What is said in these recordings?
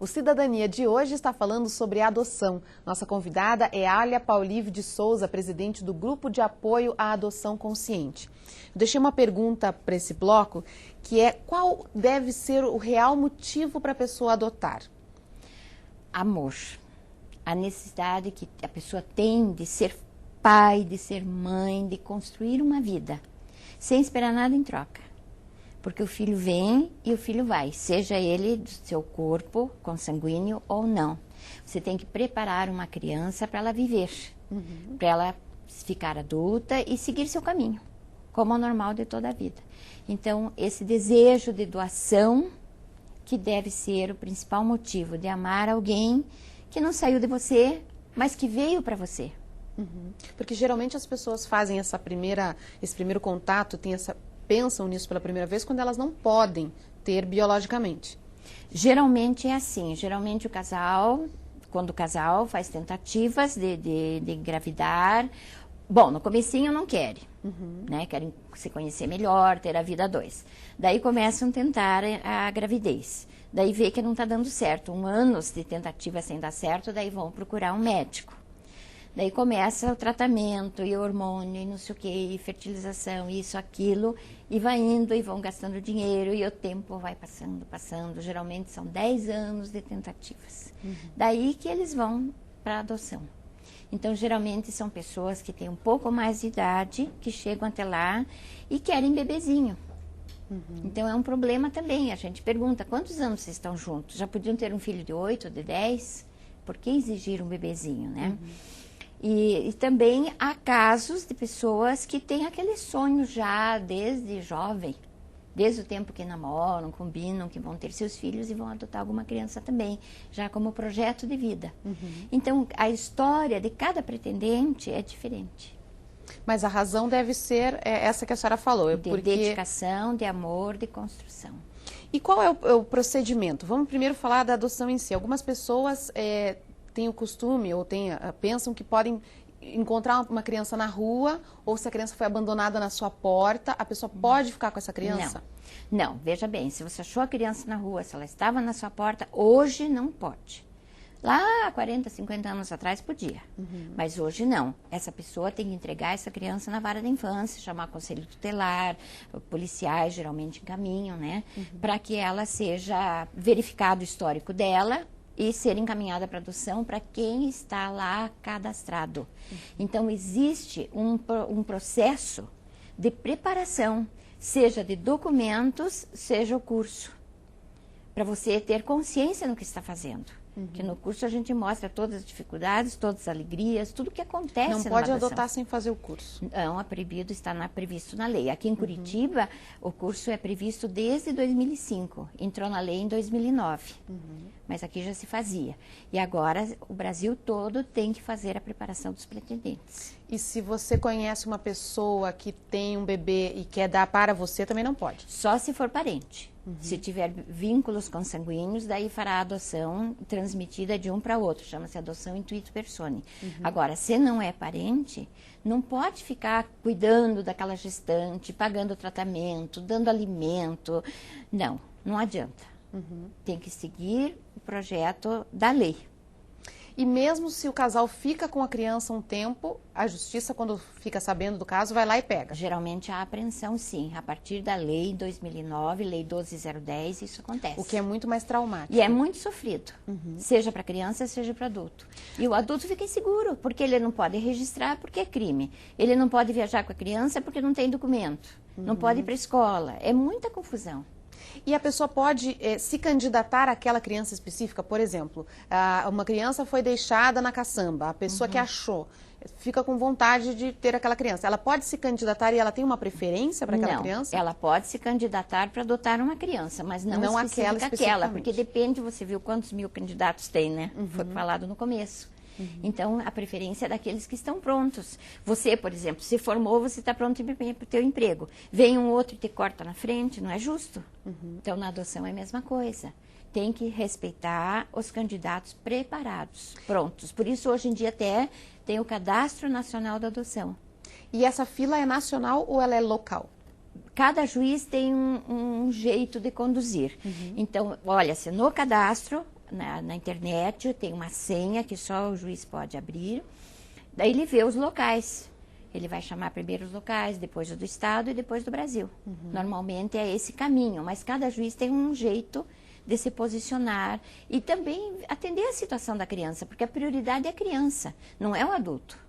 O Cidadania de hoje está falando sobre adoção. Nossa convidada é Alia Paulive de Souza, presidente do Grupo de Apoio à Adoção Consciente. Eu deixei uma pergunta para esse bloco, que é qual deve ser o real motivo para a pessoa adotar? Amor. A necessidade que a pessoa tem de ser pai, de ser mãe, de construir uma vida, sem esperar nada em troca. Porque o filho vem e o filho vai, seja ele do seu corpo, consanguíneo ou não. Você tem que preparar uma criança para ela viver, para ela ficar adulta e seguir seu caminho, como é o normal de toda a vida. Então, esse desejo de doação, que deve ser o principal motivo de amar alguém que não saiu de você, mas que veio para você. Porque geralmente as pessoas fazem esse primeiro contato, pensam nisso pela primeira vez quando elas não podem ter biologicamente. Geralmente é assim, geralmente quando o casal faz tentativas de engravidar, bom, no comecinho não querem, né? Querem se conhecer melhor, ter a vida a dois. Daí começam a tentar a gravidez. Daí vê que não está dando certo, anos de tentativa sem dar certo, daí vão procurar um médico. Daí começa o tratamento, e hormônio, e não sei o que, e fertilização, isso, aquilo, e vai indo, e vão gastando dinheiro, e o tempo vai passando. Geralmente são 10 anos de tentativas. Daí que eles vão para a adoção. Então, geralmente são pessoas que têm um pouco mais de idade, que chegam até lá e querem bebezinho. Então, é um problema também. A gente pergunta, quantos anos vocês estão juntos? Já podiam ter um filho de 8, de 10? Por que exigir um bebezinho, né? E também há casos de pessoas que têm aquele sonho já desde jovem, desde o tempo que namoram, combinam que vão ter seus filhos e vão adotar alguma criança também, já como projeto de vida. Então, a história de cada pretendente é diferente. Mas a razão deve ser essa que a senhora falou. De dedicação, de amor, de construção. E qual é o procedimento? Vamos primeiro falar da adoção em si. Algumas pessoas têm o costume ou pensam que podem encontrar uma criança na rua, ou se a criança foi abandonada na sua porta, a pessoa pode ficar com essa criança? Não, veja bem, se você achou a criança na rua, se ela estava na sua porta, hoje não pode. Lá 40, 50 anos atrás podia, mas hoje não. Essa pessoa tem que entregar essa criança na vara da infância, chamar conselho tutelar, policiais geralmente encaminham, né? Para que ela seja verificado o histórico dela e ser encaminhada para adoção para quem está lá cadastrado. Então, existe um processo de preparação, seja de documentos, seja o curso, para você ter consciência no que está fazendo. Que no curso a gente mostra todas as dificuldades, todas as alegrias, tudo o que acontece na adoção. Não pode adotar sem fazer o curso? Não, é proibido, está previsto na lei. Aqui em Curitiba, o curso é previsto desde 2005, entrou na lei em 2009, mas aqui já se fazia. E agora o Brasil todo tem que fazer a preparação dos pretendentes. E se você conhece uma pessoa que tem um bebê e quer dar para você, também não pode? Só se for parente. Se tiver vínculos consanguíneos, daí fará a adoção transmitida de um para outro, chama-se adoção intuito personae. Agora, se não é parente, não pode ficar cuidando daquela gestante, pagando tratamento, dando alimento. Não adianta. Tem que seguir o projeto da lei. E mesmo se o casal fica com a criança um tempo, a justiça, quando fica sabendo do caso, vai lá e pega? Geralmente há apreensão, sim. A partir da lei 2009, lei 12.010, isso acontece. O que é muito mais traumático. E é muito sofrido, seja para criança, seja para adulto. E o adulto fica inseguro, porque ele não pode registrar porque é crime. Ele não pode viajar com a criança porque não tem documento. Não pode ir para a escola. É muita confusão. E a pessoa pode se candidatar àquela criança específica? Por exemplo, uma criança foi deixada na caçamba, a pessoa que achou fica com vontade de ter aquela criança. Ela pode se candidatar e ela tem uma preferência para aquela criança? Ela pode se candidatar para adotar uma criança, mas não aquela, porque depende, você viu quantos mil candidatos tem, né? Foi falado no começo. Então, a preferência é daqueles que estão prontos. Você, por exemplo, se formou, você está pronto para o teu emprego. Vem um outro e te corta na frente, não é justo? Então, na adoção é a mesma coisa. Tem que respeitar os candidatos preparados, prontos. Por isso, hoje em dia, até tem o Cadastro Nacional da Adoção. E essa fila é nacional ou ela é local? Cada juiz tem um jeito de conduzir. Então, olha, se no cadastro na internet, tem uma senha que só o juiz pode abrir. Daí ele vê os locais. Ele vai chamar primeiro os locais, depois o do Estado e depois do Brasil. Normalmente é esse caminho, mas cada juiz tem um jeito de se posicionar e também atender a situação da criança, porque a prioridade é a criança, não é o adulto.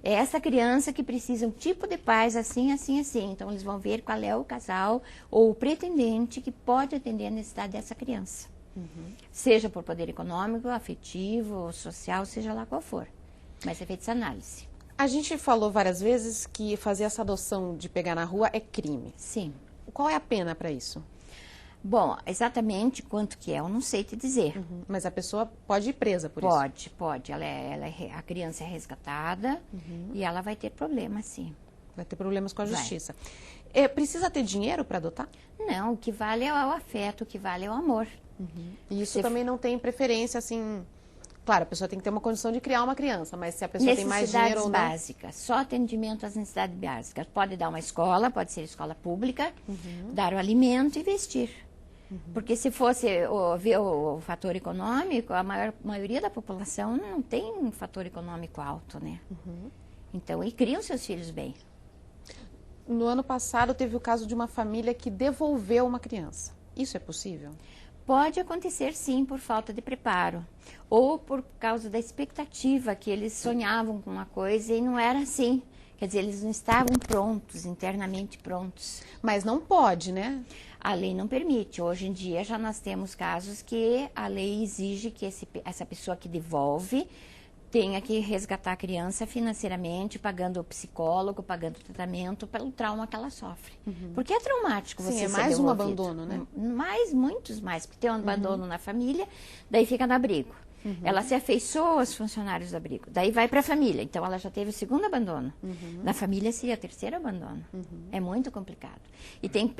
É essa criança que precisa um tipo de pais assim, assim, assim. Então eles vão ver qual é o casal ou o pretendente que pode atender a necessidade dessa criança. Seja por poder econômico, afetivo, social, seja lá qual for. Mas é feita essa análise. A gente falou várias vezes que fazer essa adoção de pegar na rua é crime. Sim. Qual é a pena para isso? Bom, exatamente quanto que é, eu não sei te dizer. Mas a pessoa pode ir presa por isso? Pode, pode. A criança é resgatada e ela vai ter problemas, sim. Vai ter problemas com a Vai. justiça. Precisa ter dinheiro para adotar? Não, o que vale é o afeto, o que vale é o amor. E isso também não tem preferência, assim... Claro, a pessoa tem que ter uma condição de criar uma criança, mas se a pessoa tem mais dinheiro ou não... básicas, só atendimento às necessidades básicas. Pode dar uma escola, pode ser escola pública, dar o alimento e vestir. Porque se fosse ver o fator econômico, a maioria da população não tem um fator econômico alto, né? Então, e criam seus filhos bem. No ano passado, teve o caso de uma família que devolveu uma criança. Isso é possível? Pode acontecer, sim, por falta de preparo. Ou por causa da expectativa, que eles sonhavam com uma coisa e não era assim. Quer dizer, eles não estavam prontos, internamente prontos. Mas não pode, né? A lei não permite. Hoje em dia já nós temos casos que a lei exige que essa pessoa que devolve tenha que resgatar a criança financeiramente, pagando o psicólogo, pagando o tratamento pelo trauma que ela sofre. Porque é traumático você Sim, é ser mais um devolvido. abandono, né? Muitos mais, porque tem um abandono na família, daí fica no abrigo. Ela se afeiçoa aos funcionários do abrigo, daí vai para a família, então ela já teve o segundo abandono. Na família seria o terceiro abandono. É muito complicado. E tem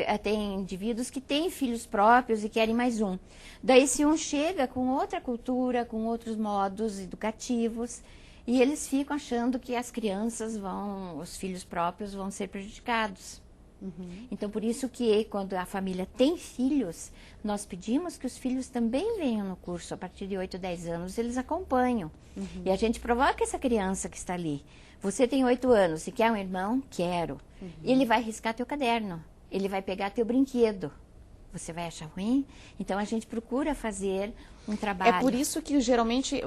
indivíduos que têm filhos próprios e querem mais um. Daí se um chega com outra cultura, com outros modos educativos, e eles ficam achando que as crianças os filhos próprios vão ser prejudicados. Então, por isso que quando a família tem filhos, nós pedimos que os filhos também venham no curso. A partir de 8, 10 anos, eles acompanham. E a gente provoca essa criança que está ali. Você tem 8 anos, se quer um irmão? Quero. Ele vai riscar teu caderno. Ele vai pegar teu brinquedo. Você vai achar ruim? Então, a gente procura fazer um trabalho. É por isso que, geralmente,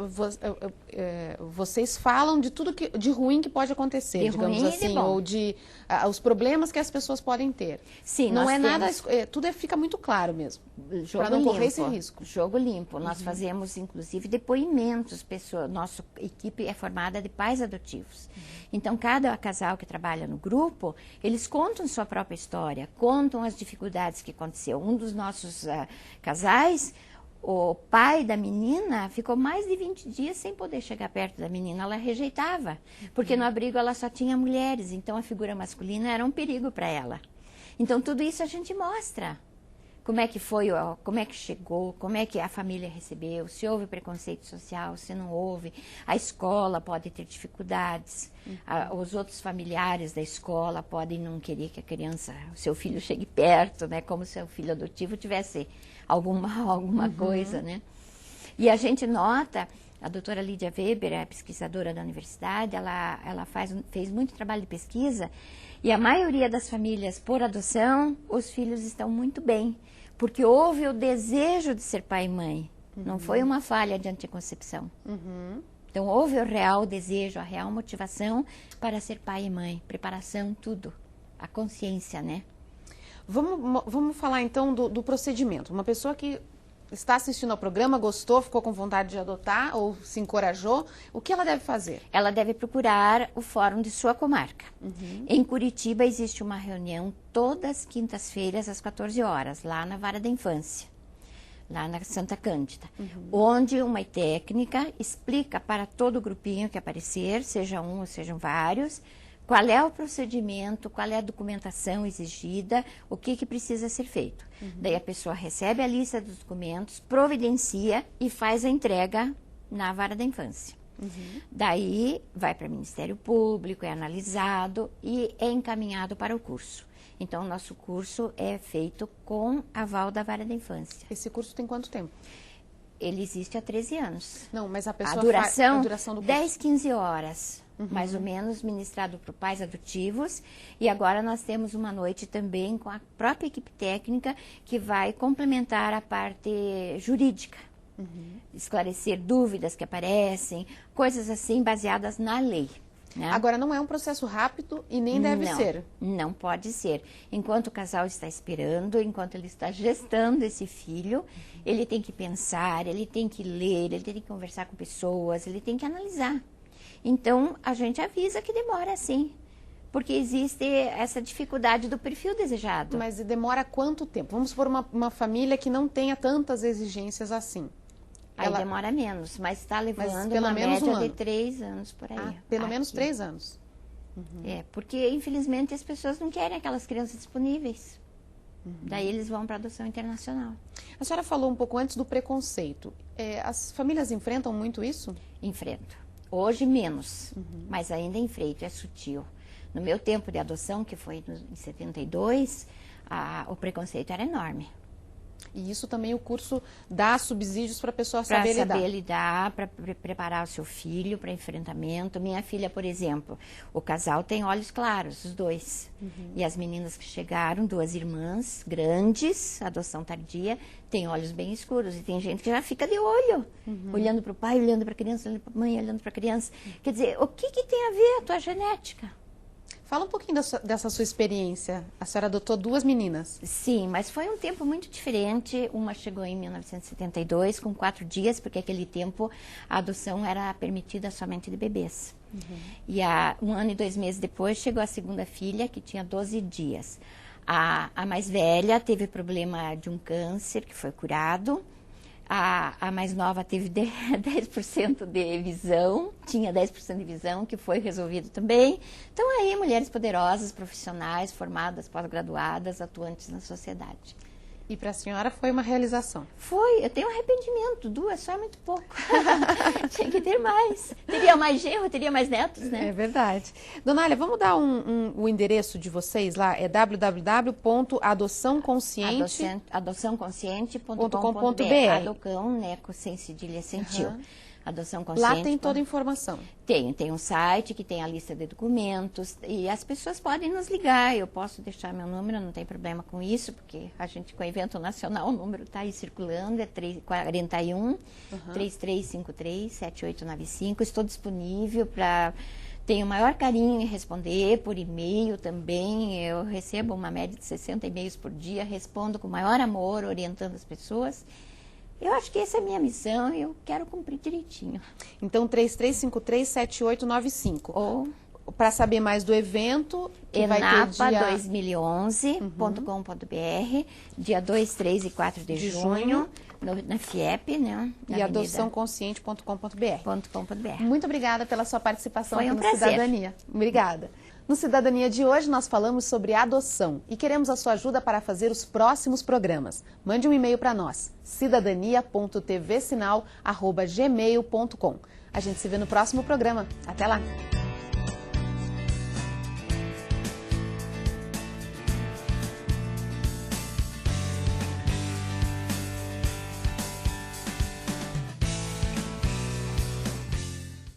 vocês falam de tudo de ruim que pode acontecer, De digamos ruim e de assim, bom. ou de os problemas que as pessoas podem ter. Sim, não nós é nada, temos- tudo fica muito claro mesmo, Jogo para não correr esse limpo. risco. Jogo limpo. Nós fazemos, inclusive, depoimentos. Nossa equipe é formada de pais adotivos. Então, cada casal que trabalha no grupo, eles contam sua própria história, contam as dificuldades que aconteceu. Um dos nossos casais, o pai da menina ficou mais de 20 dias sem poder chegar perto da menina. Ela rejeitava, porque no abrigo ela só tinha mulheres, então a figura masculina era um perigo para ela. Então, tudo isso a gente mostra. Como é que foi, como é que chegou, como é que a família recebeu, se houve preconceito social, se não houve. A escola pode ter dificuldades, os outros familiares da escola podem não querer que a criança, o seu filho chegue perto, né? Como se o filho adotivo tivesse alguma coisa, né? E a gente nota, a doutora Lídia Weber, é pesquisadora da universidade, ela fez muito trabalho de pesquisa, e a maioria das famílias por adoção, os filhos estão muito bem, porque houve o desejo de ser pai e mãe, não foi uma falha de anticoncepção. Então houve o real desejo, a real motivação para ser pai e mãe, preparação, tudo, a consciência, né? Vamos falar então do procedimento. Uma pessoa que está assistindo ao programa, gostou, ficou com vontade de adotar ou se encorajou, o que ela deve fazer? Ela deve procurar o fórum de sua comarca. Em Curitiba existe uma reunião todas as quintas-feiras às 14 horas, lá na Vara da Infância, lá na Santa Cândida, onde uma técnica explica para todo o grupinho que aparecer, seja um ou sejam vários, qual é o procedimento, qual é a documentação exigida, o que precisa ser feito. Daí a pessoa recebe a lista dos documentos, providencia e faz a entrega na Vara da Infância. Daí vai para o Ministério Público, é analisado e é encaminhado para o curso. Então, o nosso curso é feito com aval da Vara da Infância. Esse curso tem quanto tempo? Ele existe há 13 anos. Não, mas a pessoa A duração do curso. 10, 15 horas, mais ou menos, ministrado por pais adotivos. E agora nós temos uma noite também com a própria equipe técnica que vai complementar a parte jurídica. Esclarecer dúvidas que aparecem, coisas assim baseadas na lei. Né? Agora, não é um processo rápido e nem deve ser. Não pode ser. Enquanto o casal está esperando, enquanto ele está gestando esse filho, ele tem que pensar, ele tem que ler, ele tem que conversar com pessoas, ele tem que analisar. Então, a gente avisa que demora sim, porque existe essa dificuldade do perfil desejado. Mas demora quanto tempo? Vamos supor uma família que não tenha tantas exigências assim. Aí demora menos, mas está levando pelo uma menos média um ano. de 3 anos por aí. Pelo menos 3 anos. É, porque infelizmente as pessoas não querem aquelas crianças disponíveis. Daí eles vão para adoção internacional. A senhora falou um pouco antes do preconceito. As famílias enfrentam muito isso? Enfrento. Hoje menos, mas ainda enfrento, é sutil. No meu tempo de adoção, que foi em 72, o preconceito era enorme. E isso também o curso dá subsídios para a pessoa saber lidar. Para saber lidar, para preparar o seu filho para enfrentamento. Minha filha, por exemplo, o casal tem olhos claros, os dois. E as meninas que chegaram, 2 irmãs grandes, adoção tardia, têm olhos bem escuros. E tem gente que já fica de olho, olhando para o pai, olhando para a criança, olhando para a mãe, olhando para a criança. Quer dizer, o que tem a ver a tua genética? Fala um pouquinho dessa sua experiência. A senhora adotou 2 meninas. Sim, mas foi um tempo muito diferente. Uma chegou em 1972, com 4 dias, porque naquele tempo a adoção era permitida somente de bebês. E 1 ano e 2 meses depois chegou a segunda filha, que tinha 12 dias. A mais velha teve problema de um câncer, que foi curado. A mais nova teve 10% de visão, tinha 10% de visão, que foi resolvido também. Então aí, mulheres poderosas, profissionais, formadas, pós-graduadas, atuantes na sociedade. E para a senhora foi uma realização? Foi, eu tenho arrependimento, 2 só é muito pouco. Tinha que ter mais. Teria mais genro, teria mais netos, né? É verdade. Dona Alia, vamos dar o endereço de vocês lá, é www.adoçãoconsciente.com.br. Adocão, né, sem cedilha, sem tio. Adoção Consciente. Lá tem toda a informação. Tem um site que tem a lista de documentos e as pessoas podem nos ligar. Eu posso deixar meu número, não tem problema com isso, porque a gente com o evento nacional, o número está aí circulando, é 41 3353 7895. Estou disponível para... Tenho o maior carinho em responder por e-mail também. Eu recebo uma média de 60 e-mails por dia, respondo com o maior amor, orientando as pessoas. Eu acho que essa é a minha missão e eu quero cumprir direitinho. Então, 3353-7895. Ou para saber mais do evento, que enapa2011.com.br, dia 2, 3 e 4 de junho, na FIEP, né? E adoçãoconsciente.com.br. Muito obrigada pela sua participação aqui no Cidadania. Obrigada. No Cidadania de hoje, nós falamos sobre adoção e queremos a sua ajuda para fazer os próximos programas. Mande um e-mail para nós, cidadania.tvsinal@gmail.com. A gente se vê no próximo programa. Até lá!